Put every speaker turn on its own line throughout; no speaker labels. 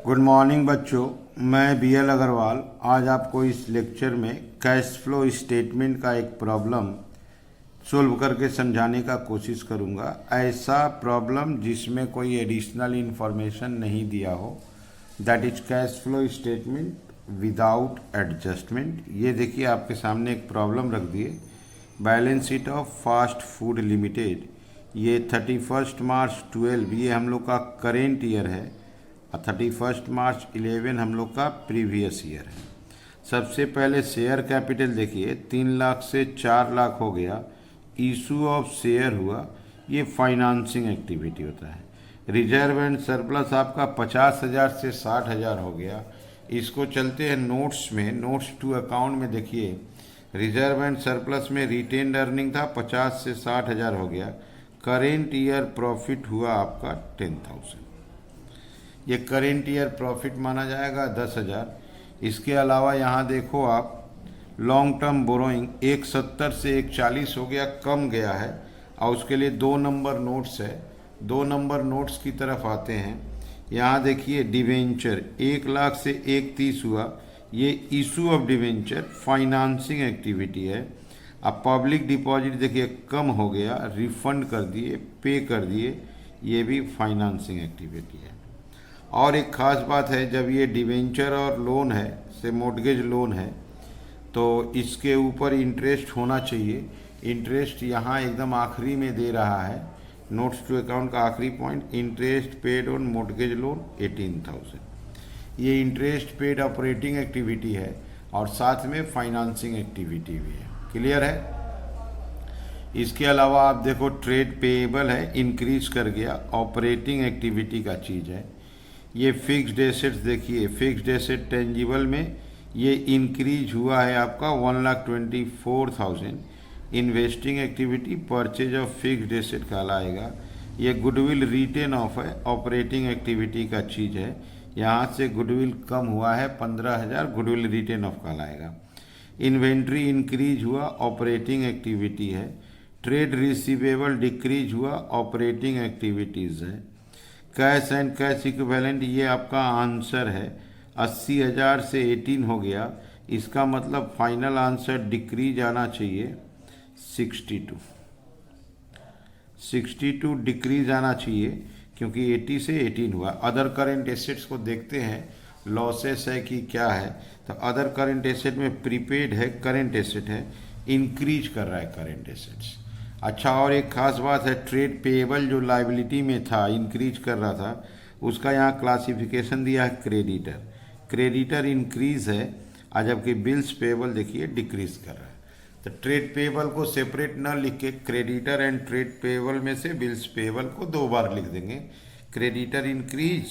Good morning बच्चों, मैं BL Agarwal आज आपको इस लेक्चर में कैश फ्लो स्टेटमेंट का एक प्रॉब्लम सोल्व करके समझाने का कोशिश करूंगा। ऐसा प्रॉब्लम जिसमें कोई एडिशनल इंफॉर्मेशन नहीं दिया हो, that is cash flow statement without adjustment. ये देखिए आपके सामने एक प्रॉब्लम रख दिए। Balance sheet of fast food limited, ये 31 मार्च 12 ये हम लोग का करेंट ईयर है और 31 मार्च 11 हम लोग का प्रीवियस ईयर है। सबसे पहले शेयर कैपिटल देखिए 3 लाख से 4 लाख हो गया। इशू ऑफ शेयर हुआ, ये फाइनेंसिंग एक्टिविटी होता है। रिजर्व एंड सरप्लस आपका 50,000 से 60,000 हो गया। इसको चलते हैं नोट्स में, नोट्स टू अकाउंट में देखिए रिजर्व एंड सरप्लस में रिटेन्ड अर्निंग था 50 से 60,000 हो गया। करेंट ईयर प्रॉफिट हुआ आपका 10,000, ये करेंट ईयर प्रॉफिट माना जाएगा 10,000। इसके अलावा यहाँ देखो आप लॉन्ग टर्म बोरोइंग 170 से 140 हो गया, कम गया है और उसके लिए 2 नंबर नोट्स है। 2 नंबर नोट्स की तरफ आते हैं। यहाँ देखिए डिवेंचर 1 लाख से 130 हुआ, ये issue of debenture financing activity है। अब पब्लिक डिपॉजिट देखिए कम हो गया, रिफंड कर दिए, पे कर दिए, ये भी फाइनेंसिंग एक्टिविटी है। और एक ख़ास बात है, जब ये डिवेंचर और लोन है से मोर्टगेज लोन है तो इसके ऊपर इंटरेस्ट होना चाहिए। इंटरेस्ट यहाँ एकदम आखिरी में दे रहा है। नोट्स टू अकाउंट का आखिरी point, interest paid on mortgage loan 18,000। ये इंटरेस्ट पेड ऑपरेटिंग एक्टिविटी है और साथ में फाइनेंसिंग एक्टिविटी भी है। क्लियर है? इसके अलावा आप देखो ट्रेड पेएबल है, इंक्रीज कर गया, ऑपरेटिंग एक्टिविटी का चीज़ है। ये फिक्स्ड एसेट्स देखिए, फिक्स्ड एसेट टेंजिबल में ये इंक्रीज हुआ है आपका 1,24,000। Investing activity purchase of fixed asset कहलाएगा। ये गुडविल रिटेन ऑफ है, ऑपरेटिंग एक्टिविटी का चीज़ है। यहाँ से गुडविल कम हुआ है 15,000, गुडविल रिटेन ऑफ कहलाएगा। इन्वेंट्री इंक्रीज हुआ, ऑपरेटिंग एक्टिविटी है। ट्रेड रिसीवेबल डिक्रीज हुआ, ऑपरेटिंग एक्टिविटीज़ है। कैश एंड कैश इक्विवेलेंट ये आपका आंसर है। 80,000 से 18 हो गया, इसका मतलब फाइनल आंसर डिक्रीज आना चाहिए 62 डिक्रीज आना चाहिए क्योंकि 80 से 18 हुआ। अदर करेंट एसेट्स को देखते हैं, लॉसेस है कि क्या है। तो अदर करेंट एसेट में प्रीपेड है, करेंट एसेट है, इंक्रीज कर रहा है करेंट एसेट्स। अच्छा, और एक खास बात है, ट्रेड पेएबल जो लाइबिलिटी में था इंक्रीज कर रहा था, उसका यहाँ क्लासिफिकेशन दिया है क्रेडिटर। क्रेडिटर इंक्रीज है और जबकि बिल्स पेएबल देखिए डिक्रीज कर रहा है। तो ट्रेड पेएबल को सेपरेट न लिख के क्रेडिटर एंड ट्रेड पेएबल में से बिल्स पेएबल को 2 बार लिख देंगे। क्रेडिटर इंक्रीज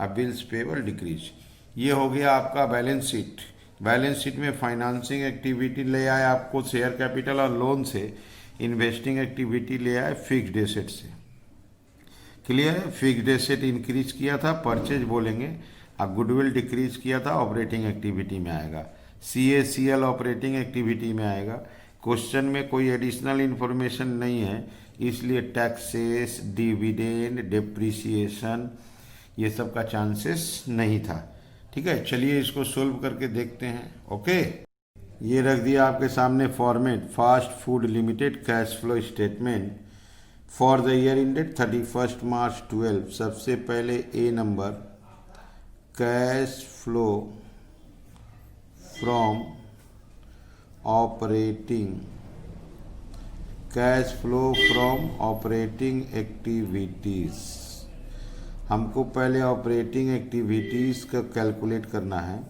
और बिल्स पेएबल डिक्रीज। ये हो गया आपका बैलेंस शीट। बैलेंस शीट में फाइनेंसिंग एक्टिविटी ले आए आपको शेयर कैपिटल और लोन से, इन्वेस्टिंग एक्टिविटी ले आए फिक्स्ड एसेट से। क्लियर है? फिक्स्ड एसेट इंक्रीज किया था, परचेज बोलेंगे, और गुडविल डिक्रीज किया था, ऑपरेटिंग एक्टिविटी में आएगा। CACL ऑपरेटिंग एक्टिविटी में आएगा। क्वेश्चन में कोई एडिशनल इन्फॉर्मेशन नहीं है, इसलिए टैक्सेस, डिविडेंड, डेप्रिसिएशन ये सब का चांसेस नहीं था। ठीक है, चलिए इसको सोल्व करके देखते हैं। ओके, ये रख दिया आपके सामने format, fast food limited cash flow statement for the year ended 31 March 12। सबसे पहले A number, cash flow from operating, cash flow from operating activities. हमको पहले ऑपरेटिंग एक्टिविटीज़ का कैलकुलेट करना है।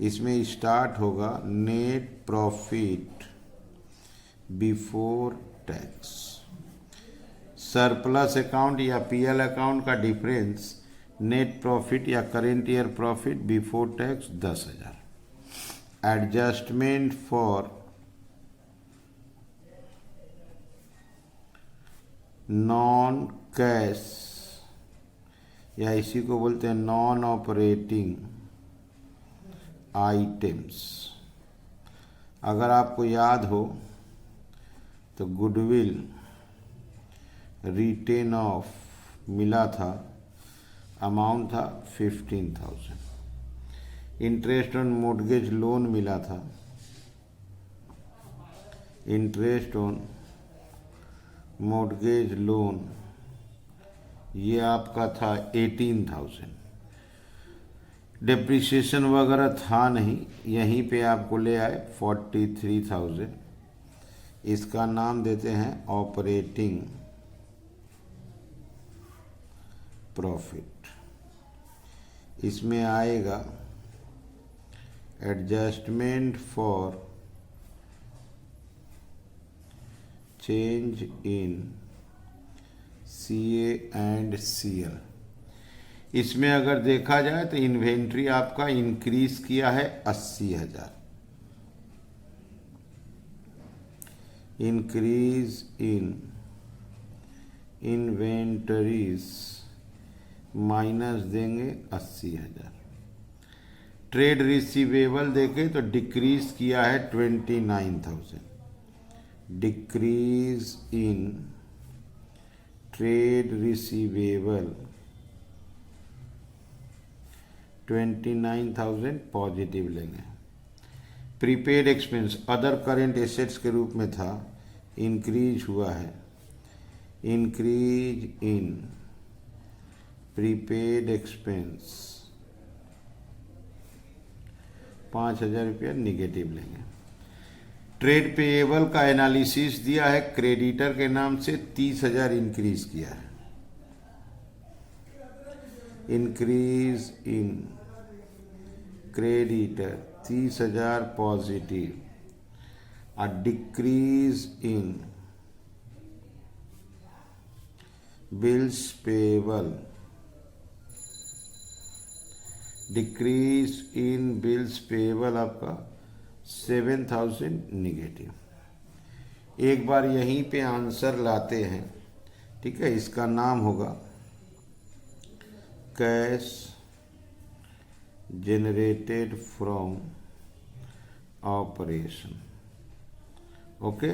इसमें स्टार्ट होगा net profit before tax. Surplus account या PL अकाउंट का डिफरेंस, नेट प्रॉफिट या current year profit before tax 10,000। Adjustment for non cash या इसी को बोलते हैं नॉन ऑपरेटिंग आइटम्स। अगर आपको याद हो तो गुडविल रिटेन ऑफ मिला था अमाउंट था 15,000। इंटरेस्ट ऑन मोर्टगेज लोन मिला था, इंटरेस्ट ऑन मोर्टगेज लोन ये आपका था 18,000। डेप्रिसिएशन वगैरह था नहीं, यहीं पे आपको ले आए 43,000। इसका नाम देते हैं ऑपरेटिंग प्रॉफिट। इसमें आएगा adjustment for change in CA and CL। इसमें अगर देखा जाए तो इन्वेंट्री आपका इंक्रीज किया है 80,000। इंक्रीज इन इन्वेंटरीज माइनस देंगे 80,000। ट्रेड रिसीवेबल देखें तो डिक्रीज किया है 29,000। Decrease in trade receivable 29,000 positive लेंगे। Prepaid expense other current assets के रूप में था, इंक्रीज हुआ है। इंक्रीज इन प्रीपेड एक्सपेंस 5,000 रुपया निगेटिव लेंगे। ट्रेड पेएबल का एनालिसिस दिया है, क्रेडिटर के नाम से 30,000 इंक्रीज किया है। Increase in creditor 30,000 positive. और decrease in bills payable, decrease in bills payable आपका 7,000 निगेटिव। एक बार यहीं पे आंसर लाते हैं, ठीक है। इसका नाम होगा cash generated from operation. Okay,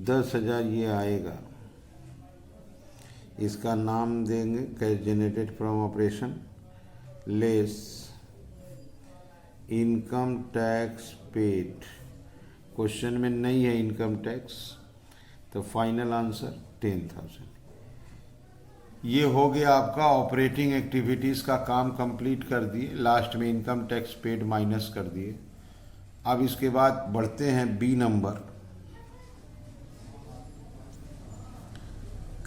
10,000 ये आएगा। इसका नाम देंगे cash generated from operation less income tax paid. Question में नहीं है इनकम टैक्स, तो फाइनल आंसर 10,000। ये हो गया आपका ऑपरेटिंग एक्टिविटीज़ का काम कंप्लीट कर दिए। लास्ट में इनकम टैक्स पेड माइनस कर दिए। अब इसके बाद बढ़ते हैं B number,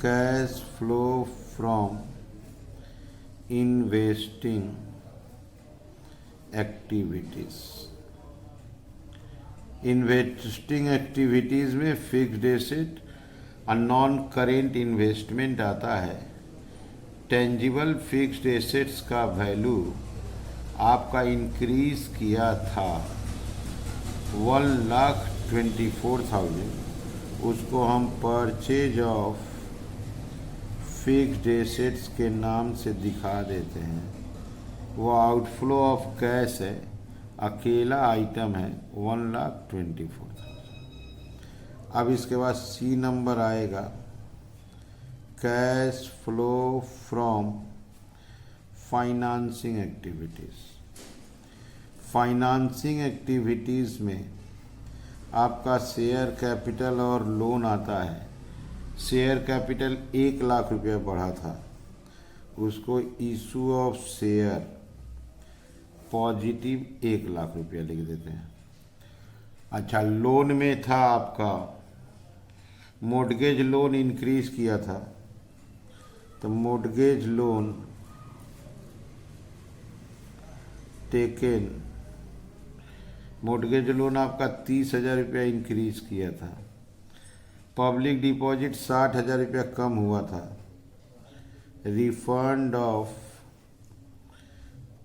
cash flow from investing activities. Investing activities में फिक्स्ड एसेट और नॉन करेंट इन्वेस्टमेंट आता है। टेंजिबल फिक्स्ड एसेट्स का वैल्यू आपका इंक्रीज किया था 1,24,000, उसको हम परचेज ऑफ फिक्स्ड एसेट्स के नाम से दिखा देते हैं। वो आउटफ्लो ऑफ कैश है, अकेला आइटम है 1,24,000। अब इसके बाद सी नंबर आएगा cash flow from financing activities. Financing activities में आपका शेयर कैपिटल और लोन आता है। शेयर कैपिटल 1,00,000 रुपया बढ़ा था, उसको इशू ऑफ शेयर पॉजिटिव 1,00,000 रुपया लिख देते हैं। अच्छा, लोन में था आपका मोर्टगेज लोन इंक्रीज किया था, तो mortgage loan taken, mortgage loan आपका 30,000 रुपया इंक्रीज किया था। पब्लिक डिपॉजिट 60,000 रुपया कम हुआ था। रिफंड ऑफ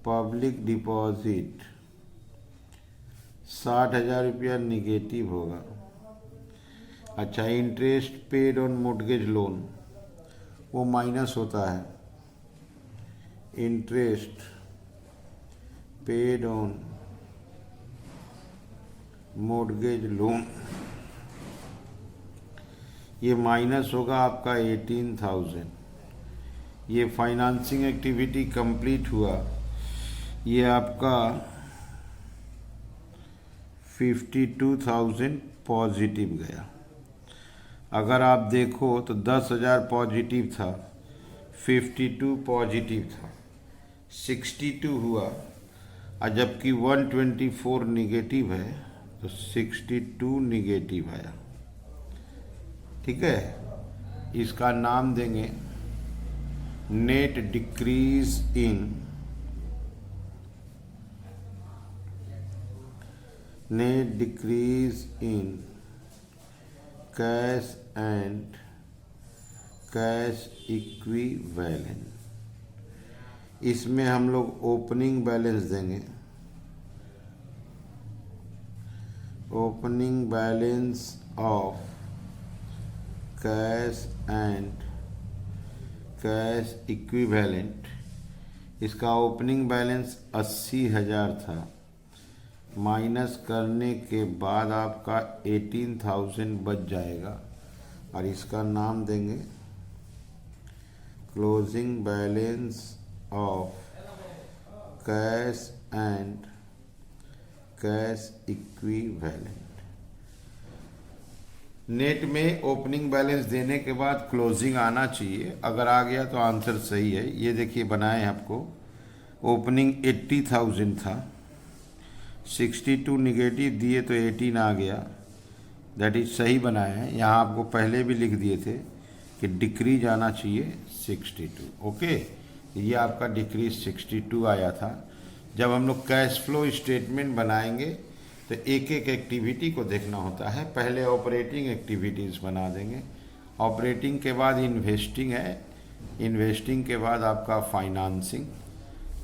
पब्लिक डिपॉजिट 60,000 रुपया निगेटिव होगा। अच्छा, interest paid on mortgage loan वो माइनस होता है, interest paid on mortgage loan, ये माइनस होगा आपका 18,000। ये फाइनेंसिंग एक्टिविटी कंप्लीट हुआ, ये आपका 52,000 पॉजिटिव गया। अगर आप देखो तो 10,000 पॉजिटिव था, 52 पॉजिटिव था, 62 हुआ, और जबकि 124 निगेटिव है तो 62 निगेटिव आया। ठीक है, इसका नाम देंगे net decrease in cash and cash equivalent. इसमें हम लोग ओपनिंग बैलेंस देंगे, opening balance of cash and cash equivalent. इसका ओपनिंग बैलेंस 80,000 था, माइनस करने के बाद आपका 18,000 बच जाएगा, और इसका नाम देंगे closing balance of cash and cash equivalent. Net में ओपनिंग बैलेंस देने के बाद क्लोजिंग आना चाहिए, अगर आ गया तो आंसर सही है। ये देखिए बनाए हैं आपको, ओपनिंग 80,000 था, 62 निगेटिव दिए तो 18 आ गया, दैट इज सही बनाया है। यहाँ आपको पहले भी लिख दिए थे कि डिक्रीज आना चाहिए 62। ओके, ये आपका डिक्रीज 62 आया था। जब हम लोग कैश फ्लो स्टेटमेंट बनाएंगे तो एक एक एक्टिविटी को देखना होता है। पहले ऑपरेटिंग एक्टिविटीज़ बना देंगे, ऑपरेटिंग के बाद इन्वेस्टिंग है, इन्वेस्टिंग के बाद आपका फाइनेंसिंग।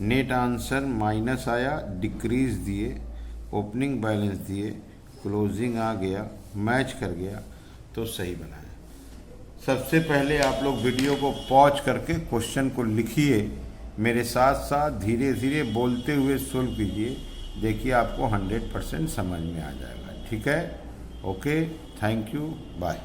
नेट आंसर माइनस आया, डिक्रीज दिए, ओपनिंग बैलेंस दिए, क्लोजिंग आ गया, मैच कर गया तो सही बनाया। सबसे पहले आप लोग वीडियो को पॉज करके क्वेश्चन को लिखिए, मेरे साथ साथ धीरे धीरे बोलते हुए सोल्व कीजिए, देखिए आपको 100% समझ में आ जाएगा। ठीक है, ओके, थैंक यू, बाय।